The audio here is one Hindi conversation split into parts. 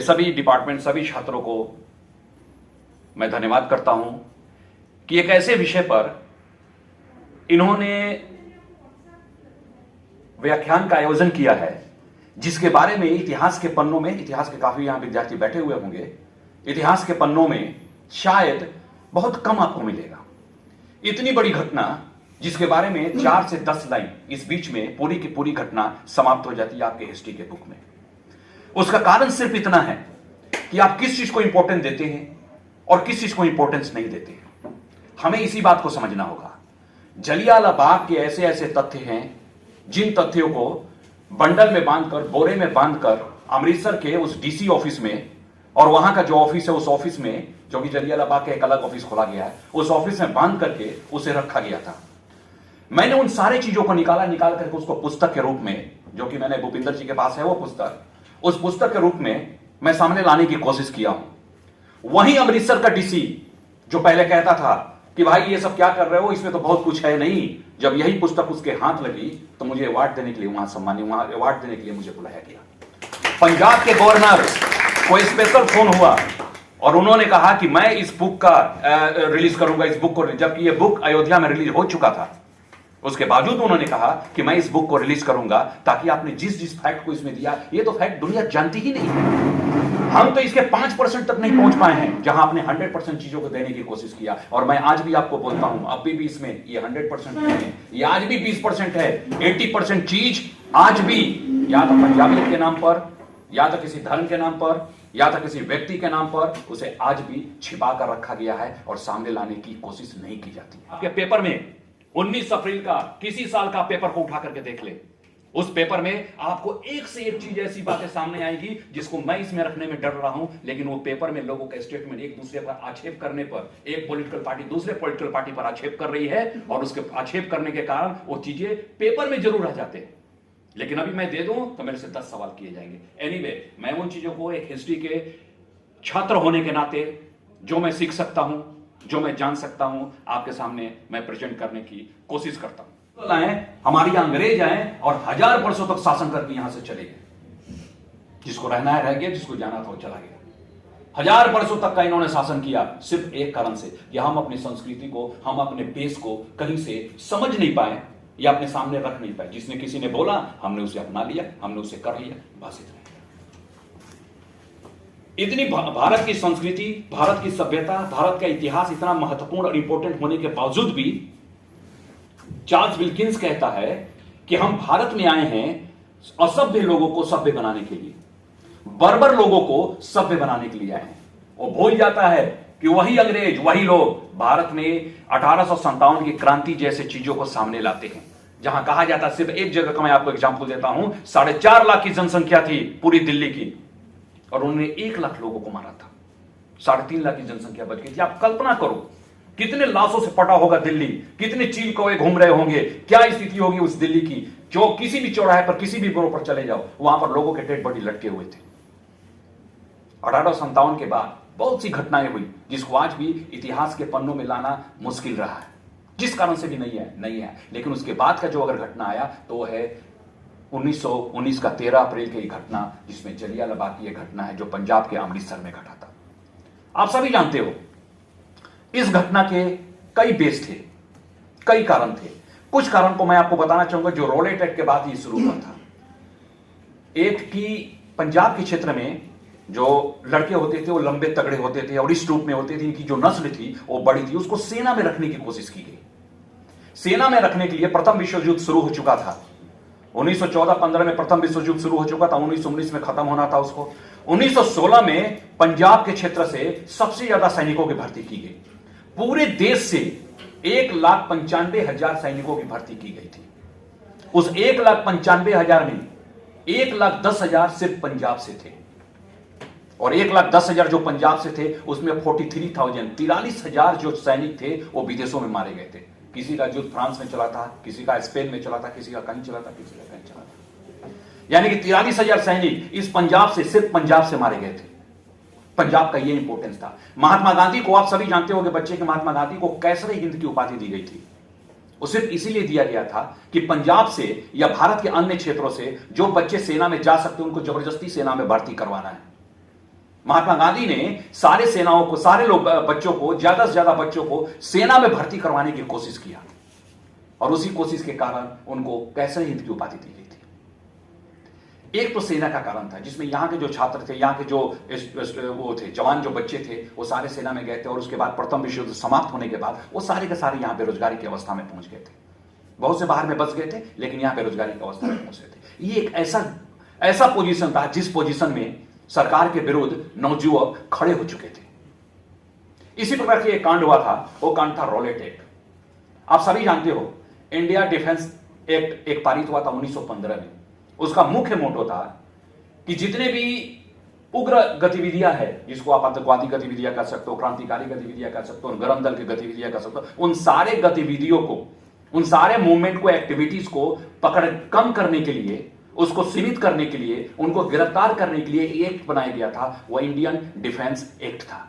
सभी डिपार्टमेंट, सभी छात्रों को मैं धन्यवाद करता हूं कि एक ऐसे विषय पर इन्होंने व्याख्यान का आयोजन किया है जिसके बारे में इतिहास के पन्नों में, इतिहास के काफी यहां विद्यार्थी बैठे हुए होंगे, इतिहास के पन्नों में शायद बहुत कम आपको मिलेगा। इतनी बड़ी घटना जिसके बारे में 4 से 10 लाइन इस बीच में पूरी की पूरी घटना समाप्त हो जाती है आपके हिस्ट्री के बुक में। उसका कारण सिर्फ इतना है कि आप किस चीज को इंपॉर्टेंस देते हैं और किस चीज को इंपॉर्टेंस नहीं देते हैं। हमें इसी बात को समझना होगा। जलियांवाला बाग के ऐसे ऐसे तथ्य हैं जिन तथ्यों को बंडल में बांधकर, बोरे में बांधकर अमृतसर के उस डीसी ऑफिस में, और वहां का जो ऑफिस है उस ऑफिस में, जो कि जलियांवाला बाग का एक अलग ऑफिस खोला गया है, उस ऑफिस में बांध करके उसे रखा गया था। मैंने उन सारी चीजों को निकाल करके उसको पुस्तक के रूप में, जो कि मैंने भूपिंदर जी के पास है वो पुस्तक, उस पुस्तक के रूप में मैं सामने लाने की कोशिश किया हूं। वहीं अमृतसर का डीसी जो पहले कहता था कि भाई ये सब क्या कर रहे हो, इसमें तो बहुत कुछ है नहीं, जब यही पुस्तक उसके हाथ लगी तो मुझे अवार्ड देने के लिए वहां अवार्ड देने के लिए मुझे बुलाया गया। पंजाब के गवर्नर को स्पेशल फोन हुआ और उन्होंने कहा कि मैं इस बुक का रिलीज करूंगा, इस बुक को, जबकि ये बुक अयोध्या में रिलीज हो चुका था। उसके बावजूद उन्होंने कहा कि मैं इस बुक को रिलीज करूंगा ताकि आपने जिस जिस फैक्ट को इसमें दिया, ये तो फैक्ट दुनिया जानती ही नहीं है। हम तो इसके 5% तक नहीं पहुंच पाए हैं जहां आपने 100% चीजों को देने की कोशिश किया। और मैं आज भी आपको बोलता हूं, अभी भी इसमें ये 100% नहीं है, ये आज भी 20% है। 80% चीज आज भी या तो पंजाबियत के नाम पर, या तो किसी धर्म के नाम पर, या तो किसी व्यक्ति के नाम पर, उसे आज भी छिपा कर रखा गया है और सामने लाने की कोशिश नहीं की जाती। आपके पेपर में 19 अप्रैल का किसी साल का पेपर को उठा करके देख ले, उस पेपर में आपको एक से एक चीज ऐसी बातें सामने आएगी जिसको मैं इसमें रखने में डर रहा हूं, लेकिन वो पेपर में लोगों का स्टेटमेंट एक दूसरे पर आक्षेप करने पर, एक पॉलिटिकल पार्टी दूसरे पॉलिटिकल पार्टी पर आक्षेप कर रही है और उसके आक्षेप करने के कारण वो चीजें पेपर में जरूर रह जाते हैं, लेकिन अभी मैं दे दूं तो मेरे से 10 सवाल किए जाएंगे। एनीवे, मैं उन चीजों को एक हिस्ट्री के छात्र होने के नाते जो मैं सीख सकता हूं, जो मैं जान सकता हूं, आपके सामने मैं प्रेजेंट करने की कोशिश करता हूं। हमारी अंग्रेज आए और 1000 वर्षों तक शासन करके यहां से चले गए। जिसको रहना है रह गया, जिसको जाना था वो चला गया। 1000 वर्षों तक का इन्होंने शासन किया सिर्फ एक कारण से कि हम अपनी संस्कृति को, हम अपने बेस को कहीं से समझ नहीं पाए या अपने सामने रख नहीं पाए। जिसने किसी ने बोला हमने उसे अपना लिया, हमने उसे कर लिया, बस इतना। इतनी भारत की संस्कृति, भारत की सभ्यता, भारत का इतिहास इतना महत्वपूर्ण और इंपॉर्टेंट होने के बावजूद भी चार्ल्स विल्किंस कहता है कि हम भारत में आए हैं असभ्य लोगों को सभ्य बनाने के लिए, बर्बर लोगों को सभ्य बनाने के लिए आए हैं। वो भूल जाता है कि वही अंग्रेज, वही लोग भारत में 1857 की क्रांति जैसे चीजों को सामने लाते हैं, जहां कहा जाता है, सिर्फ एक जगह का मैं आपको एग्जांपल देता हूं, 4.5 लाख की जनसंख्या थी पूरी दिल्ली की और उन्होंने 1 लाख लोगों को मारा था। 3.5 लाख की जनसंख्या बच गई थी। आप कल्पना करो कितने लाशों से पटा होगा दिल्ली, कितने चील कौवे घूम रहे होंगे, क्या स्थिति होगी उस दिल्ली की। जो किसी भी चौराहे पर, किसी भी रोड पर चले जाओ, वहां पर लोगों के डेड बॉडी लटके हुए थे। 1857 के बाद बहुत सी घटनाएं हुई जिसको आज भी इतिहास के पन्नों में लाना मुश्किल रहा है, जिस कारण से भी नहीं है। लेकिन उसके बाद का जो अगर घटना आया तो है 1919 का 13 अप्रैल की घटना, जिसमें जलियांवाला बाग की घटना है जो पंजाब के अमृतसर में घटा था। आप सभी जानते हो इस घटना के कई बेस थे, कई कारण थे। कुछ कारण को मैं आपको बताना चाहूंगा जो रोलेट एक्ट के बाद ही शुरू हुआ था। एक की पंजाब के क्षेत्र में जो लड़के होते थे वो लंबे तगड़े होते थे और इस रूप में होते थे, इनकी जो नस्ल थी वो बड़ी थी, उसको सेना में रखने की कोशिश की गई। सेना में रखने के लिए प्रथम विश्व युद्ध शुरू हो चुका था। 1914-15 में प्रथम विश्व युद्ध शुरू हो चुका था, 1919 में खत्म होना था उसको। 1916 में पंजाब के क्षेत्र से सबसे ज्यादा सैनिकों की भर्ती की गई। पूरे देश से 1,95,000 सैनिकों की भर्ती की गई थी। उस 1,95,000 में 1,10,000 सिर्फ पंजाब से थे और 1,10,000 जो पंजाब से थे उसमें 43,000 जो सैनिक थे वो विदेशों में मारे गए थे। किसी का युद्ध फ्रांस में चला था, किसी का स्पेन में चला था, किसी का कहीं चला था, किसी का कहीं चला था। यानी कि 43,000 सैनिक इस पंजाब से, सिर्फ पंजाब से मारे गए थे। पंजाब का ये इंपॉर्टेंस था। महात्मा गांधी को आप सभी जानते होंगे, बच्चे के महात्मा गांधी को कैसरे हिंद की उपाधि दी गई थी। वो सिर्फ इसीलिए दिया गया था कि पंजाब से या भारत के अन्य क्षेत्रों से जो बच्चे सेना में जा सकते उनको जबरदस्ती सेना में भर्ती करवाना है। महात्मा गांधी ने सारे सेनाओं को, सारे लोग, बच्चों को, ज्यादा से ज्यादा बच्चों को सेना में भर्ती करवाने की कोशिश किया और उसी कोशिश के कारण उनको कैसर हिंद की उपाधि दी गई थी। एक तो सेना का कारण था जिसमें यहां के जो छात्र थे, यहां के जो वो थे जवान, जो बच्चे थे, वो सारे सेना में गए थे और उसके बाद प्रथम विश्व युद्ध समाप्त होने के बाद वो सारे के सारे यहां बेरोजगारी की अवस्था में पहुंच गए थे। बहुत से बाहर में बच गए थे लेकिन यहां बेरोजगारी की अवस्था में पहुंचे थे। ये एक ऐसा पोजीशन था जिस पोजीशन में सरकार के विरुद्ध नवयुवक खड़े हो चुके थे। इसी प्रकार की एक कांड हुआ था, वो कांड था रॉलेट एक्ट। आप सभी जानते हो इंडिया डिफेंस एक्ट एक पारित हुआ था 1915 में। उसका मुख्य मोटो था कि जितने भी उग्र गतिविधियां हैं, जिसको आप आतंकवादी गतिविधियां कर सकते हो, क्रांतिकारी गतिविधियां कर सकते हो, गरम दल की गतिविधियां कर सकते हो, उन सारे गतिविधियों को, उन सारे मूवमेंट को, एक्टिविटीज को पकड़ कम करने के लिए, उसको सीमित करने के लिए, उनको गिरफ्तार करने के लिए एक बनाया गया था, वह इंडियन डिफेंस एक्ट था।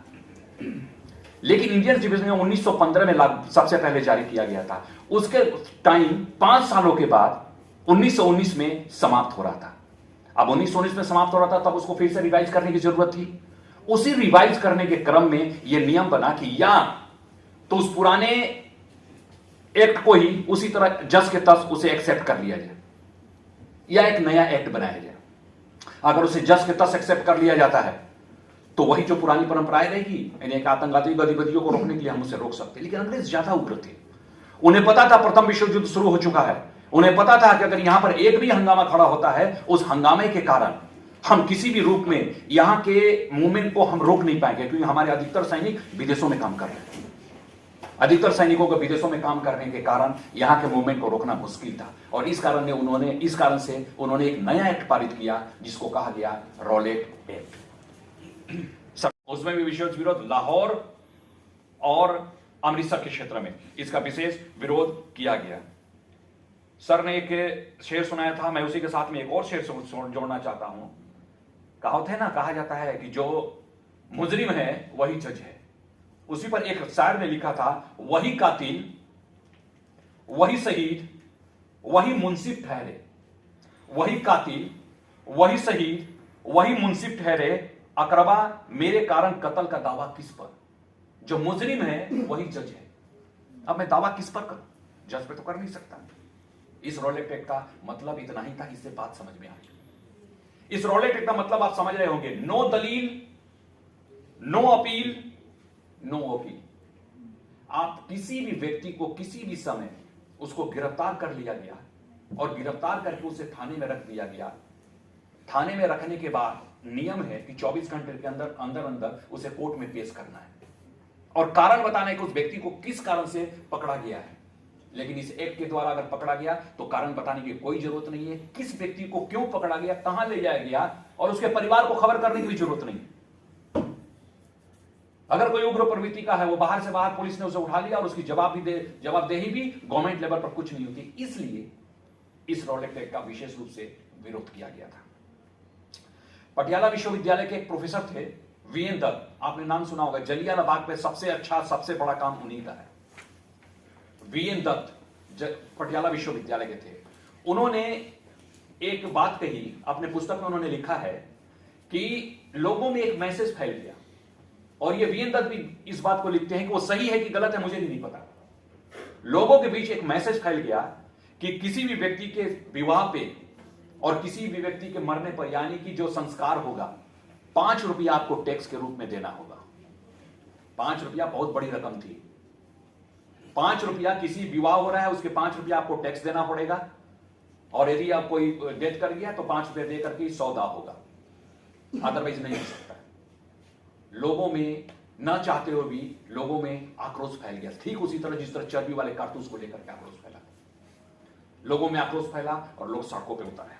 लेकिन इंडियन डिफेंस में 1915 में सबसे पहले जारी किया गया था। उसके टाइम 5 सालों के बाद 1919 में समाप्त हो रहा था। अब 1919 में समाप्त हो रहा था, तब उसको फिर से रिवाइज करने की जरूरत थी। उसी रिवाइज करने के क्रम में यह नियम बना कि या तो उस पुराने एक्ट को ही उसी तरह जस के तस उसे एक्सेप्ट कर लिया जाए या एक नया एक्ट बनाया जाए। अगर उसे जस के तस एक्सेप्ट कर लिया जाता है तो वही जो पुरानी परंपराएं रहेगी, यानी आतंकवादी गतिविधियों को रोकने के लिए हम उसे रोक सकते हैं। लेकिन अंग्रेज ज्यादा उग्र थे। उन्हें पता था प्रथम विश्व युद्ध शुरू हो चुका है। उन्हें पता था कि अगर यहां पर एक भी हंगामा खड़ा होता है, उस हंगामे के कारण हम किसी भी रूप में यहां के मूवमेंट को हम रोक नहीं पाएंगे, क्योंकि हमारे अधिकतर सैनिक विदेशों में काम कर रहे हैं। अधिकतर सैनिकों को विदेशों में काम करने के कारण यहां के मूवमेंट को रोकना मुश्किल था और इस कारण से उन्होंने एक नया एक्ट पारित किया जिसको कहा गया रॉलेट एक्ट। उसमें भी विशेष विरोध लाहौर और अमृतसर के क्षेत्र में इसका विशेष विरोध किया गया। सर ने एक शेर सुनाया था, मैं उसी के साथ में एक और शेर जोड़ना चाहता हूं। कहावत है ना, कहा जाता है कि जो मुजरिम है वही जज है। उसी पर एक शायर ने लिखा था, वही कातिल, वही शहीद, वही मुंसिफ ठहरे। वही कातिल, वही शहीद, वही मुंसिफ ठहरे, अकरबा मेरे कारण कत्ल का दावा किस पर। जो मुजरिम है वही जज है। अब मैं दावा किस पर करूं? जज पे तो कर नहीं सकता। इस रॉलेट एक्ट का मतलब इतना ही था, इससे बात समझ में आई। इस रॉलेट एक्ट का मतलब आप समझ रहे होंगे, नो दलील, नो अपील, नो वकील। आप किसी भी व्यक्ति को किसी भी समय उसको गिरफ्तार कर लिया गया और गिरफ्तार करके उसे थाने में रख दिया गया। थाने में रखने के बाद नियम है कि 24 घंटे के अंदर उसे कोर्ट में पेश करना है और कारण बताना है कि उस व्यक्ति को किस कारण से पकड़ा गया है। लेकिन इस एक्ट के द्वारा अगर पकड़ा गया तो कारण बताने की कोई जरूरत नहीं है, किस व्यक्ति को क्यों पकड़ा गया, कहां ले जाया गया, और उसके परिवार को खबर करने की भी जरूरत नहीं। अगर कोई उग्र प्रवृत्ति का है, वो बाहर से बाहर पुलिस ने उसे उठा लिया और उसकी जवाबदेही भी गवर्नमेंट लेवल पर कुछ नहीं होती। इसलिए इस रॉलेट एक्ट का विशेष रूप से विरोध किया गया था। पटियाला विश्वविद्यालय के एक प्रोफेसर थे, वीएन दत्त, आपने नाम सुना होगा। जलियांवाला बाग पे सबसे अच्छा, सबसे बड़ा काम उन्हीं का है। वीएन दत्त पटियाला विश्वविद्यालय के थे। उन्होंने एक बात कही अपने पुस्तक में, उन्होंने लिखा है कि लोगों में एक मैसेज फैल गया, और ये वीएन दत्त भी इस बात को लिखते हैं कि वो सही है कि गलत है मुझे भी नहीं पता। लोगों के बीच एक मैसेज फैल गया कि किसी भी व्यक्ति के विवाह पे और किसी भी व्यक्ति के मरने पर, यानी कि जो संस्कार होगा, 5 रुपया आपको टैक्स के रूप में देना होगा। 5 रुपया बहुत बड़ी रकम थी। 5 रुपया, किसी विवाह हो रहा है उसके 5 रुपया आपको टैक्स देना पड़ेगा, और यदि आप कोई डेथ कर गया तो 5 रुपया देकर के सौदा होगा, अदरवाइज नहीं हो सकता। लोगों में न चाहते हुए भी लोगों में आक्रोश फैल गया, ठीक उसी तरह जिस तरह चर्बी वाले कारतूस को लेकर के आक्रोश फैला। लोगों में आक्रोश फैला और लोग सड़कों पर उतरे।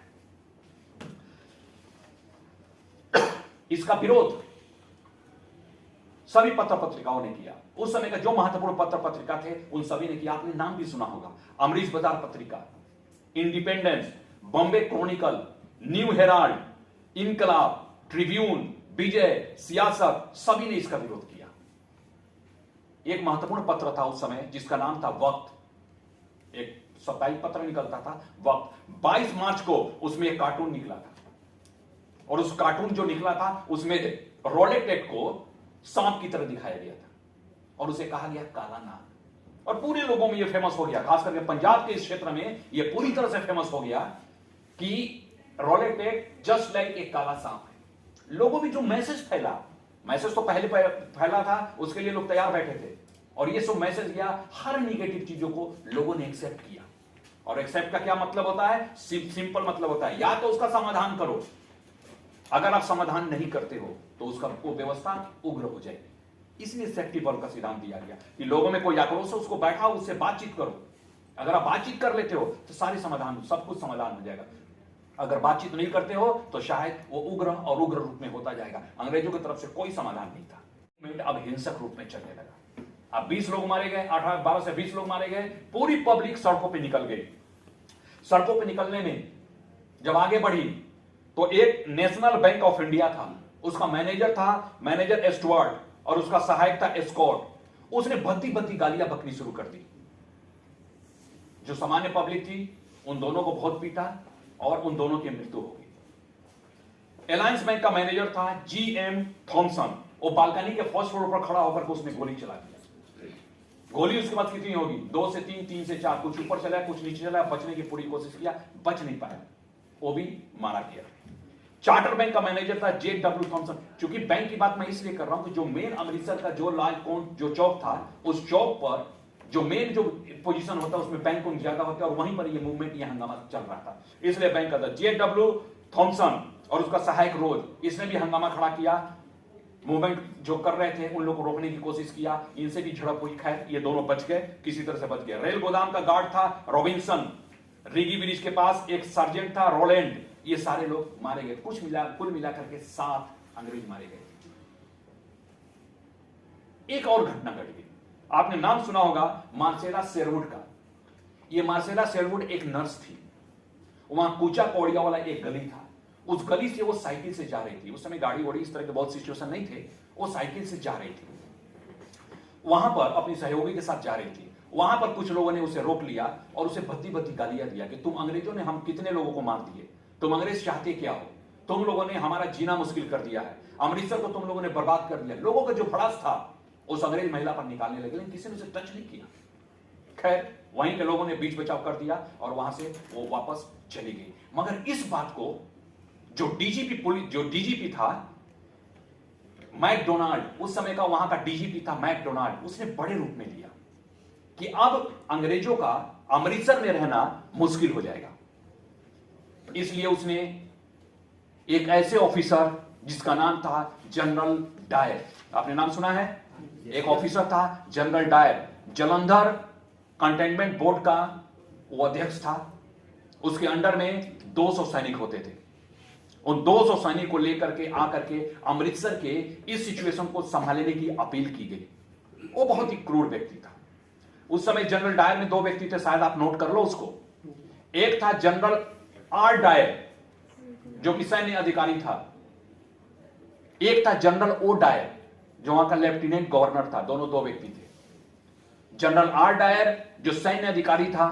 इसका विरोध सभी पत्र पत्रिकाओं ने किया। उस समय का जो महत्वपूर्ण पत्र पत्रिका थे उन सभी ने किया। आपने नाम भी सुना होगा, अमरीश बाजार पत्रिका, independence, Bombay Chronicle, new Herald, इनकलाब, ट्रिब्यून, विजय, सियासत, सभी ने इसका विरोध किया। एक महत्वपूर्ण पत्र था उस समय जिसका नाम था वक्त। एक साप्ताहिक पत्र निकलता था वक्त। 22 मार्च को उसमें एक कार्टून निकला था, और उस कार्टून जो निकला था उसमें रोलेट एक्ट को सांप की तरह दिखाया गया था और उसे कहा गया काला नाग। और पूरे लोगों में यह फेमस हो गया, खास करके पंजाब के इस क्षेत्र में यह पूरी तरह से फेमस हो गया कि रोलेट एक्ट जस्ट लाइक एक काला सांप है। लोगों में जो मैसेज फैला, मैसेज तो पहले फैला था, उसके लिए लोग तैयार बैठे थे, और ये सब मैसेज गया, हर निगेटिव चीजों को लोगों ने एक्सेप्ट किया। और एक्सेप्ट का क्या मतलब होता है? सिंपल मतलब होता है या तो उसका समाधान करो, अगर आप समाधान नहीं करते हो तो उसका वो व्यवस्था उग्र हो जाएगी। इसलिए सेफ्टी बल्ब का सिद्धांत दिया गया कि लोगों में कोई आक्रोश है, उसको बैठाओ, उससे बातचीत करो। अगर आप बातचीत कर लेते हो तो सारे समाधान, सब कुछ समाधान हो जाएगा। अगर बातचीत नहीं करते हो तो शायद वो उग्र और उग्र रूप में होता जाएगा। अंग्रेजों की तरफ से कोई समाधान नहीं था, अब हिंसक रूप में चलने लगा। अब 20 लोग मारे गए, 12 से 20 लोग मारे गए, पूरी पब्लिक सड़कों पे निकल गई। सड़कों पे निकलने में जब आगे बढ़ी तो एक नेशनल बैंक ऑफ इंडिया था, उसका मैनेजर था, मैनेजर एस्टुअर्ट, और उसका सहायक था एस्कॉट। उसने भद्दी भद्दी गालियां बकनी शुरू कर दी। जो सामान्य पब्लिक थी उन दोनों को बहुत पीटा और उन दोनों की मृत्यु हो गई। अलायंस बैंक का मैनेजर था GM थॉमसन, वो बालकनी के फर्स्ट फ्लोर पर खड़ा होकर उसने गोली चला दिया। गोली उसके बाद कितनी होगी? 2 से 3, 3 से 4, कुछ ऊपर चला, कुछ नीचे चला, बचने की पूरी कोशिश किया, बच नहीं पाया, वो भी मारा गया। चार्टर बैंक का मैनेजर था JW थॉमसन। क्योंकि बैंक की बात मैं इसलिए कर रहा हूं कि जो मेन अमृतसर का जो लाल कौन जो चौक था, उस चौक पर जो मेन जो पोजीशन होता है उसमें बैंक कौन ज्यादा होता है, और वहीं पर ये मूवमेंट, ये हंगामा चल रहा था। इसलिए बैंक का था JW थॉमसन और उसका सहायक रोज, इसने भी हंगामा खड़ा किया। मूवमेंट जो कर रहे थे उन लोगों को रोकने की कोशिश किया, इनसे भी झड़प हुई। खैर ये दोनों बच गए, किसी तरह से बच गए। रेल गोदाम का गार्ड था रॉबिन्सन, रिगी ब्रिज के पास एक सर्जेंट था रोलैंड, ये सारे लोग मारे गए। कुल मिलाकर के 7 अंग्रेज मारे गए। एक और घटना घट गई, आपने नाम सुना होगा मार्सेला शेरवुड का। ये मार्सेला शेरवुड एक नर्स थी, वहां कूचा कौड़िया वाला एक गली था, उस गली से वो साइकिल से जा रही थी। उस समय गाड़ी वाड़ी इस तरह के बहुत सिचुएशन नहीं थे, वो साइकिल से जा रही थी, वहां पर अपनी सहयोगी के साथ जा रही थी। वहां पर कुछ लोगों ने उसे रोक लिया और उसे भद्दी भद्दी गालियां दिया कि तुम अंग्रेजों ने हम कितने लोगों को मार दिए, तुम अंग्रेज चाहते क्या हो, तुम लोगों ने हमारा जीना मुश्किल कर दिया है, अमृतसर को तुम लोगों ने बर्बाद कर दिया। लोगों का जो भड़ास था उस अंग्रेज महिला पर निकालने लगे, लेकिन किसी ने उसे टच नहीं किया। खैर वहीं के लोगों ने बीच बचाव कर दिया और वहां से वो वापस चली गई। मगर इस बात को जो डीजीपी था मैकडोनाल्ड, उस समय का वहां का डीजीपी था मैकडोनाल्ड, उसने बड़े रूप में लिया कि अब अंग्रेजों का अमृतसर में रहना मुश्किल हो जाएगा। इसलिए उसने एक ऐसे ऑफिसर जिसका नाम था जनरल डायर, आपने नाम सुना है, एक ऑफिसर था general Dyer, Jalandhar cantonment board का वो अध्यक्ष था। उसके अंडर में 200 सैनिक होते थे। उन 200 सैनिक को लेकर के आकर के अमृतसर के इस सिचुएशन को संभालने की अपील की गई। वो बहुत ही क्रूर व्यक्ति था। उस समय जनरल डायर में 2 व्यक्ति थे, शायद आप नोट कर लो उसको। एक था जनरल R डायर जो कि सैन्य अधिकारी था, एक था जनरल O डायर जो वहां का लेफ्टिनेंट गवर्नर था। दोनों 2 व्यक्ति थे। जनरल R डायर जो सैन्य अधिकारी था,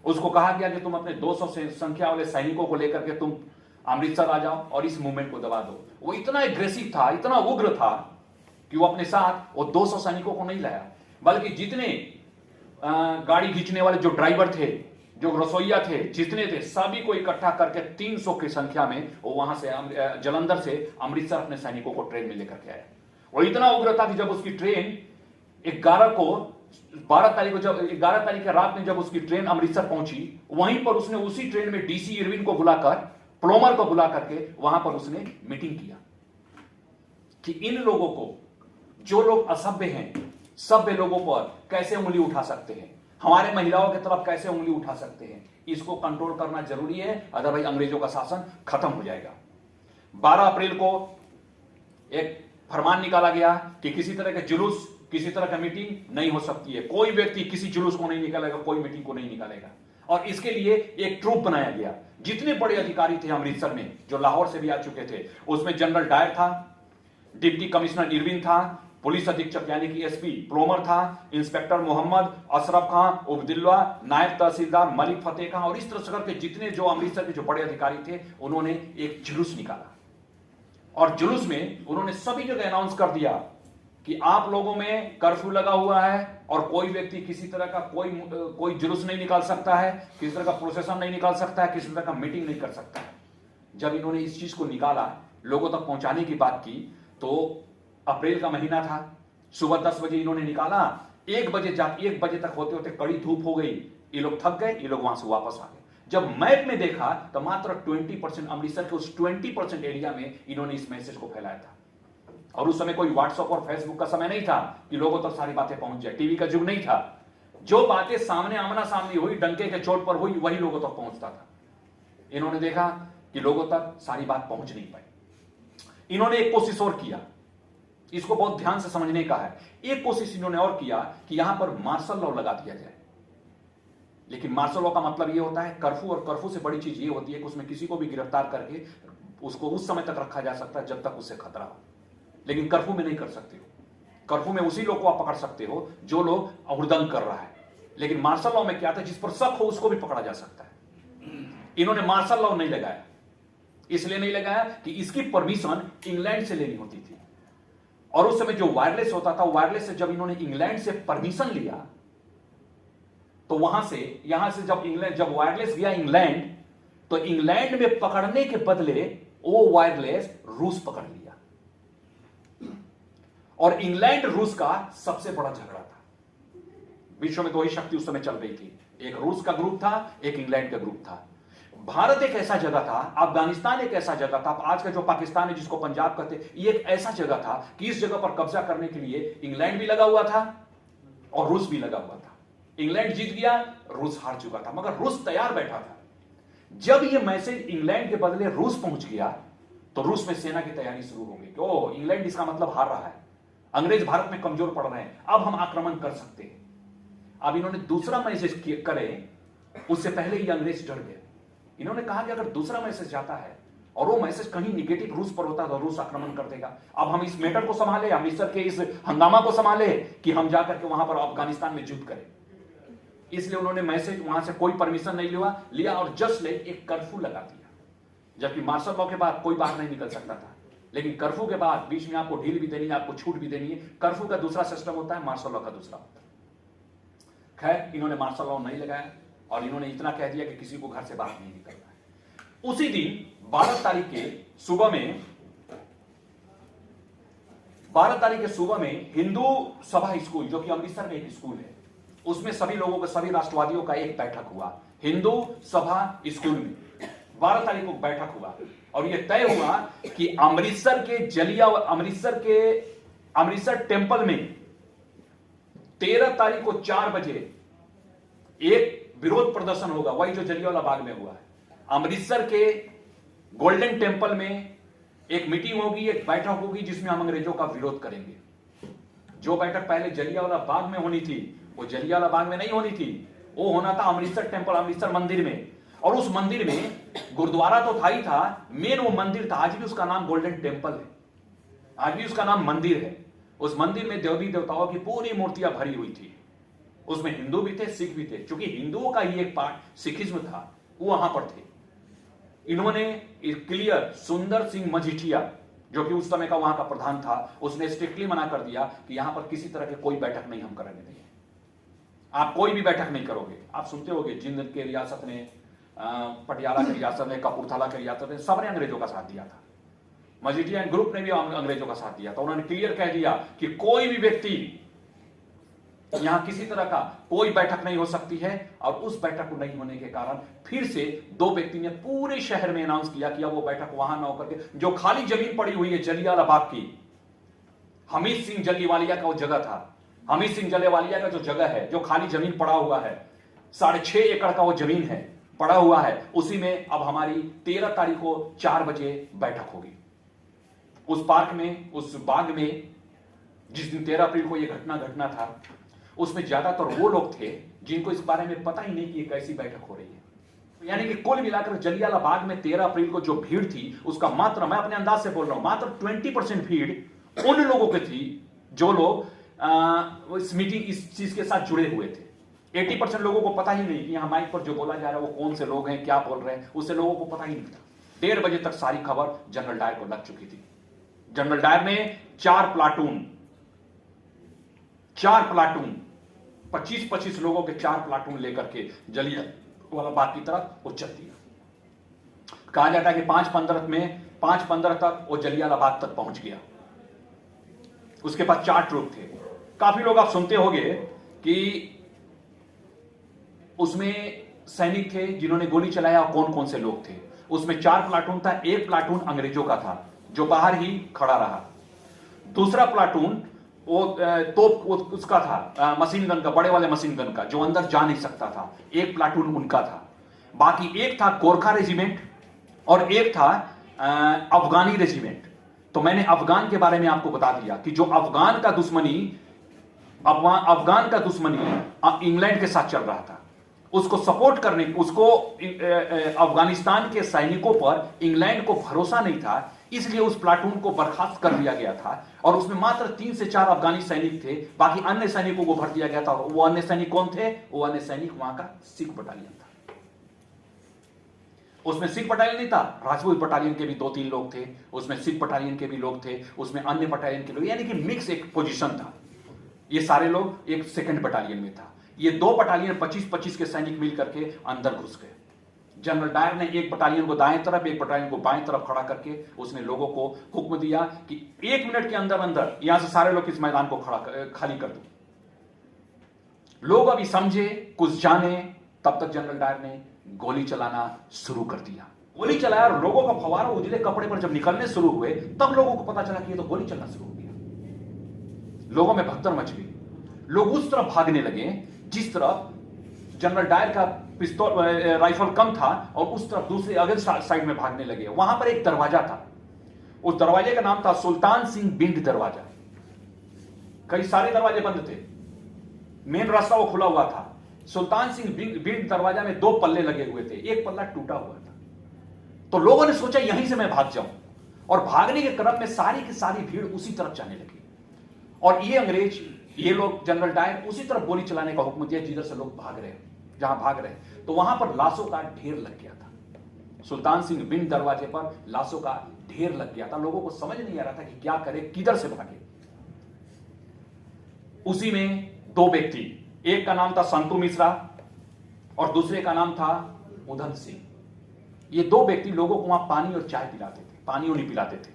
उसको कहा गया कि तुम अपने 200 संख्या वाले सैनिकों को लेकर के तुम अमृतसर आ जाओ और इस मूवमेंट को दबा दो। वो इतना एग्रेसिव था, इतना उग्र था कि वो अपने साथ वो 200 सैनिकों को नहीं लाया, बल्कि जितने गाड़ी खींचने वाले जो ड्राइवर थे, जो रसोईया थे, जितने थे, सभी को इकट्ठा करके 300 की संख्या में वो वहां से जलंधर से अमृतसर अपने सैनिकों को ट्रेन में लेकर के आया। वो इतना उग्र था कि जब उसकी ट्रेन 12 तारीख को, जब 11 तारीख की रात में जब उसकी ट्रेन अमृतसर पहुंची, वहीं पर उसने उसी ट्रेन में DC इरविन को बुलाकर, प्लोमर को बुला करके वहां पर उसने मीटिंग किया कि इन लोगों को, जो लोग असभ्य हैं, सभ्य लोगों पर कैसे उंगली उठा सकते हैं, हमारे महिलाओं की तरफ कैसे उंगली उठा सकते हैं, इसको कंट्रोल करना जरूरी है, अदरवाइज अंग्रेजों का शासन खत्म हो जाएगा। 12 अप्रैल को एक फरमान निकाला गया कि किसी तरह के जुलूस, किसी तरह का मीटिंग नहीं हो सकती है। कोई व्यक्ति किसी जुलूस को नहीं निकालेगा, कोई मीटिंग को नहीं निकालेगा। और इसके लिए एक ट्रूप बनाया गया। जितने बड़े अधिकारी थे अमृतसर में, जो लाहौर से भी आ चुके थे, उसमें जनरल डायर था, डिप्टी कमिश्नर इरविन था, पुलिस अधीक्षक यानी कि SP प्लोमर था, इंस्पेक्टर मोहम्मद अशरफ खान, उबदिल्ला, नायब तहसीलदार मलिक फतेह खान, और इस तरह से करके जितने जो अमृतसर के जो बड़े अधिकारी थे, उन्होंने एक जुलूस निकाला। और जुलूस में उन्होंने सभी जगह अनाउंस कर दिया कि आप लोगों में कर्फ्यू लगा हुआ है और कोई व्यक्ति किसी तरह का कोई जुलूस नहीं निकाल सकता है, किसी तरह का प्रोसेसन नहीं निकाल सकता है, किसी तरह का मीटिंग नहीं कर सकता है। जब इन्होंने इस चीज को निकाला, लोगों तक पहुंचाने की बात की, तो अप्रैल का महीना था, सुबह 10 बजे इन्होंने निकाला, 1 बजे तक होते होते कड़ी धूप हो गई, ये लोग थक गए, ये लोग वहां से वापस आ गए। जब मैप में देखा तो मात्र 20% अमृतसर के उस 20% एरिया में इन्होंने इस मैसेज को फैलाया था। और उस समय कोई व्हाट्सएप और फेसबुक का समय नहीं था कि लोगों तक सारी बातें पहुंच जाए, टीवी का युग नहीं था। जो बातें सामने आमना सामनी हुई, डंके के चोट पर हुई, वही लोगों तक पहुंचता था। इन्होंने देखा कि लोगों तक सारी बात पहुंच नहीं पाई। इन्होंने एक कोशिश और किया, इसको बहुत ध्यान से समझने का है। एक कोशिश इन्होंने और किया कि यहां पर मार्शल लॉ लगा दिया जाए। लेकिन मार्शल लॉ का मतलब यह होता है कर्फ्यू, और कर्फ्यू से बड़ी चीज यह होती है कि उसमें किसी को भी गिरफ्तार करके उसको उस समय तक रखा जा सकता है जब तक उससे खतरा हो। लेकिन कर्फ्यू में नहीं कर सकते हो। कर्फ्यू में उसी लोग को आप पकड़ सकते हो जो लोग हुड़दंग कर रहा है। लेकिन मार्शल लॉ में क्या था, जिस पर शक हो उसको भी पकड़ा जा सकता है। इन्होंने मार्शल लॉ नहीं लगाया, इसलिए नहीं लगाया कि इसकी परमिशन इंग्लैंड से लेनी होती थी। और उस समय जो वायरलेस होता था, वायरलेस से जब इन्होंने इंग्लैंड से परमिशन लिया, तो वहां से यहां से जब वायरलेस गया इंग्लैंड, तो इंग्लैंड में पकड़ने के बदले वो वायरलेस रूस पकड़ लिया। और इंग्लैंड रूस का सबसे बड़ा झगड़ा था। विश्व में 2 ही शक्ति उस समय चल रही थी, एक रूस का ग्रुप था, एक इंग्लैंड का ग्रुप था। भारत एक ऐसा जगह था, अफगानिस्तान एक ऐसा जगह था, आज का जो पाकिस्तान है जिसको पंजाब कहते, ये एक ऐसा जगह था कि इस जगह पर कब्जा करने के लिए इंग्लैंड भी लगा हुआ था और रूस भी लगा हुआ था। इंग्लैंड जीत गया, रूस हार चुका था, मगर रूस तैयार बैठा था। जब यह मैसेज इंग्लैंड के बदले रूस पहुंच गया, तो रूस में सेना की तैयारी शुरू हो गई। ओह, इंग्लैंड इसका मतलब हार रहा है, अंग्रेज भारत में कमजोर पड़ रहे हैं, अब हम आक्रमण कर सकते हैं। अब इन्होंने दूसरा मैसेज करे, उससे पहले ही अंग्रेज डर गए। इन्होंने कहा कि अगर दूसरा मैसेज जाता है और वो मैसेज कहीं निगेटिव रूस पर होता है तो रूस आक्रमण कर देगा। अब हम इस मैटर को संभाले, अमृतसर के इस हंगामा को संभाले कि हम जाकर के वहां पर अफगानिस्तान में युद्ध करें। इसलिए उन्होंने मैसेज वहां से कोई परमिशन नहीं लिया और जस्ट लाइक एक कर्फ्यू लगा दिया। जबकि मार्शल लॉ के बाद कोई बाहर नहीं निकल सकता था, लेकिन कर्फ्यू के बाद बीच में आपको ढील भी देनी है, आपको छूट भी देनी है। कर्फ्यू का दूसरा सिस्टम होता है, मार्शल लॉ का दूसरा होता है। खैर, इन्होंने मार्शल लॉ नहीं लगाया और इन्होंने इतना कह दिया कि किसी को घर से बाहर नहीं निकलना है। उसी दिन 12 तारीख के सुबह में हिंदू सभा स्कूल, जो कि अमृतसर में एक स्कूल है, उसमें सभी लोगों का, सभी राष्ट्रवादियों का एक बैठक हुआ हिंदू सभा स्कूल में। 12 तारीख को बैठक हुआ और यह तय हुआ कि अमृतसर टेंपल में 13 तारीख को 4 बजे एक विरोध प्रदर्शन होगा, वही जो जलियांवाला बाग में हुआ है। अमृतसर के गोल्डन टेंपल में एक मीटिंग होगी, एक बैठक होगी जिसमें हम अंग्रेजों का विरोध करेंगे। जो बैठक पहले जलियांवाला बाग में होनी थी, वो जलियांवाला बाग में नहीं होनी थी, वो होना था अमृतसर टेंपल, अमृतसर मंदिर में। और उस मंदिर में गुरुद्वारा तो था ही था, मेन वो मंदिर था। आज भी उसका नाम गोल्डन टेंपल है, आज भी उसका नाम मंदिर है। उस मंदिर में देवी देवताओं की पूरी मूर्तियां भरी हुई थी। उसमें हिंदू भी थे, सिख भी थे। क्योंकि हिंदुओं का ही एक पार्ट सिखिज्म था, वो वहां पर थे। इन्होंने क्लियर सुंदर सिंह मजीठिया, जो कि उस समय का वहां का प्रधान था, उसने स्ट्रिक्टली मना कर दिया कि यहां पर किसी तरह की कोई बैठक नहीं हम करने देंगे, आप कोई भी बैठक नहीं करोगे। आप सुनते होगे जिंद के रियासत ने, पटियाला की रियासत ने, कपूरथला की रियासत ने, सबने अंग्रेजों का साथ दिया था। मजीठिया ग्रुप ने भी अंग्रेजों का साथ दिया था। उन्होंने क्लियर कह दिया कि कोई भी व्यक्ति यहां किसी तरह का कोई बैठक नहीं हो सकती है। और उस बैठक को नहीं होने के कारण फिर से 2 व्यक्ति ने पूरे शहर में अनाउंस किया कि अब वो बैठक वहां ना होकर के, जो खाली जमीन पड़ी हुई है जलियांवाला बाग की, हमीद सिंह जलीवालिया का वो जगह था। हमीद सिंह जलीवालिया का जो जगह है, जो खाली जमीन पड़ा हुआ है, 6.5 एकड़ का वो जमीन है, पड़ा हुआ है, उसी में अब हमारी 13 तारीख को 4 बजे बैठक होगी। उस पार्क में, उस बाग में, जिस दिन 13 अप्रैल को यह घटना था, उसमें ज्यादातर वो लोग थे जिनको इस बारे में पता ही नहीं कि एक ऐसी बैठक हो रही है। यानी कि कुल मिलाकर जलियांवाला बाग में 13 अप्रैल को जो भीड़ थी, उसका मात्र, मैं अपने अंदाज से बोल रहा हूं, मात्र 20% भीड़ उन लोगों की थी जो लोग इस मीटिंग, इस चीज के साथ जुड़े हुए थे। 80% लोगों को पता ही नहीं कि यहां माइक पर जो बोला जा रहा है वो कौन से लोग हैं, क्या बोल रहे हैं, उससे लोगों को पता ही नहीं था। 1:30 बजे तक सारी खबर जनरल डायर को लग चुकी थी। जनरल डायर ने 4 प्लाटून 25-25 लोगों के 4 प्लाटून लेकर के जलियांवाला बाग की तरफ वो चल दिया। कहा जाता है कि 5:15 तक वो जलियांवाला बाग तक पहुंच गया। उसके पास 4 ट्रूप थे। काफी लोग आप सुनते होंगे कि उसमें सैनिक थे जिन्होंने गोली चलाया, और कौन कौन से लोग थे। उसमें 4 प्लाटून था। एक प्लाटून अंग्रेजों का था जो बाहर ही खड़ा रहा। दूसरा प्लाटून वो तोप उसका था, मशीन गन का, बड़े वाले मशीन गन का, जो अंदर जा नहीं सकता था। एक प्लाटून उनका था। बाकी एक था गोरखा रेजिमेंट और एक था अफगानी रेजिमेंट। तो मैंने अफगान के बारे में आपको बता दिया कि जो अफगान का दुश्मनी इंग्लैंड के साथ चल रहा था, उसको सपोर्ट करने, उसको अफगानिस्तान के सैनिकों पर इंग्लैंड को भरोसा नहीं था, इसलिए उस प्लाटून को बर्खास्त कर दिया गया था। और उसमें मात्र 3 से 4 अफगानी सैनिक थे, बाकी अन्य सैनिकों को भर दिया गया था। वो अन्य सैनिक कौन थे? वो अन्य सैनिक वहां का सिख बटालियन था। उसमें सिख बटालियन नहीं था, राजपूत बटालियन के भी 2-3 लोग थे, उसमें सिख बटालियन के भी लोग थे, उसमें अन्य बटालियन के लोग, यानी कि मिक्स एक पोजीशन था। ये सारे लोग एक सेकंड बटालियन में था। ये 2 बटालियन 25-25 के सैनिक मिलकर के अंदर घुस गए। जनरल डायर ने एक बटालियन को दाएं तरफ, एक बटालियन को बाएं तरफ खड़ा करके उसने लोगों को हुक्म दिया कि 1 मिनट के अंदर अंदर यहां से सारे लोग इस मैदान को खाली कर दो। लोग अभी समझे, कुछ जाने, तब तक जनरल डायर ने गोली चलाना शुरू कर दिया। गोली चलाया और लोगों का फवारा उजले कपड़े पर जब निकलने शुरू हुए, तब लोगों को पता चला कि ये तो गोली चलना शुरू हो गया। लोगों में भगदड़ मच गई। लोग उस तरफ भागने लगे जिस तरफ जनरल डायर का पिस्तौल राइफल कम था, और उस तरफ दूसरे अगले साइड में भागने लगे। वहां पर एक दरवाजा था। उस दरवाजे का नाम था सुल्तान सिंह बिंड दरवाजा। कई सारे दरवाजे बंद थे, मेन रास्ता वो खुला हुआ था। सुल्तान सिंह बिंड दरवाजा में 2 पल्ले लगे हुए थे, एक पल्ला टूटा हुआ था। तो लोगों ने सोचा यहीं से मैं भाग जाऊं, और भागने के क्रम में सारी की सारी भीड़ उसी तरफ जाने लगी। और ये अंग्रेज, ये लोग, जनरल डायर उसी तरफ गोली चलाने का हुक्म दिया जिधर से लोग भाग रहे हैं। जहां भाग रहे हैं तो वहां पर लाशों का ढेर लग गया था। सुल्तान सिंह बिंड दरवाजे पर लाशों का ढेर लग गया था। लोगों को समझ नहीं आ रहा था कि क्या करे, किधर से भागे। उसी में 2 व्यक्ति, एक का नाम था संतू मिश्रा और दूसरे का नाम था उधम सिंह। ये 2 व्यक्ति लोगों को वहां पानी और चाय पिलाते थे, पानी नहीं पिलाते थे,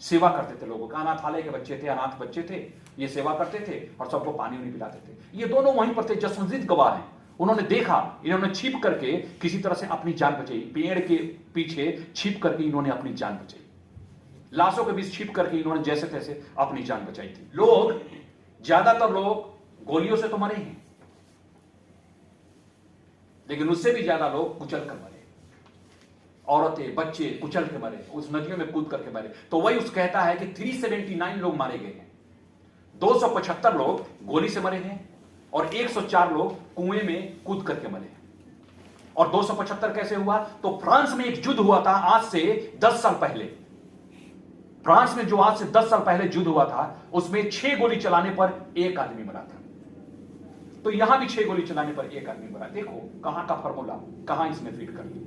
सेवा करते थे लोगों का। अनाथालय के बच्चे थे, अनाथ बच्चे थे, ये सेवा करते थे और सबको पानी नहीं पिलाते थे। ये दोनों वहीं पर थे, जसवंत गवाह हैं। उन्होंने देखा, इन्होंने छिप करके किसी तरह से अपनी जान बचाई। पेड़ के पीछे छिप करके इन्होंने अपनी जान बचाई। लाशों के बीच छिप करके इन्होंने जैसे तैसे अपनी जान बचाई थी। लोग, ज्यादातर लोग गोलियों से तो मरे हैं, लेकिन उससे भी ज्यादा लोग कुचल कर मरे। औरतें, बच्चे कुचल के मरे, उस नदियों में कूद करके मरे। तो वही उस कहता है कि 379 लोग मारे गए हैं। 275 लोग गोली से मरे हैं और 104 लोग कुएं में कूद करके मरे हैं। और 275 कैसे हुआ? तो फ्रांस में एक युद्ध हुआ था आज से 10 साल पहले। फ्रांस में जो आज से 10 साल पहले युद्ध हुआ था, उसमें 6 गोली चलाने पर 1 आदमी मरा था। तो यहां भी 6 गोली चलाने पर 1 आदमी मरा। देखो कहां का फॉर्मूला, कहां इसमें फिट कर दिया।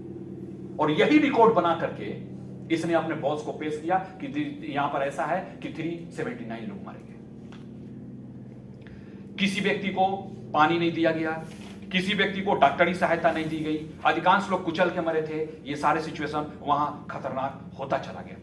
और यही रिकॉर्ड बना करके इसने अपने बॉस को पेश किया कि यहां पर ऐसा है कि 379 लोग मारे गए। किसी व्यक्ति को पानी नहीं दिया गया, किसी व्यक्ति को डॉक्टरी सहायता नहीं दी गई, अधिकांश लोग कुचल के मरे थे। ये सारे सिचुएशन वहां खतरनाक होता चला गया।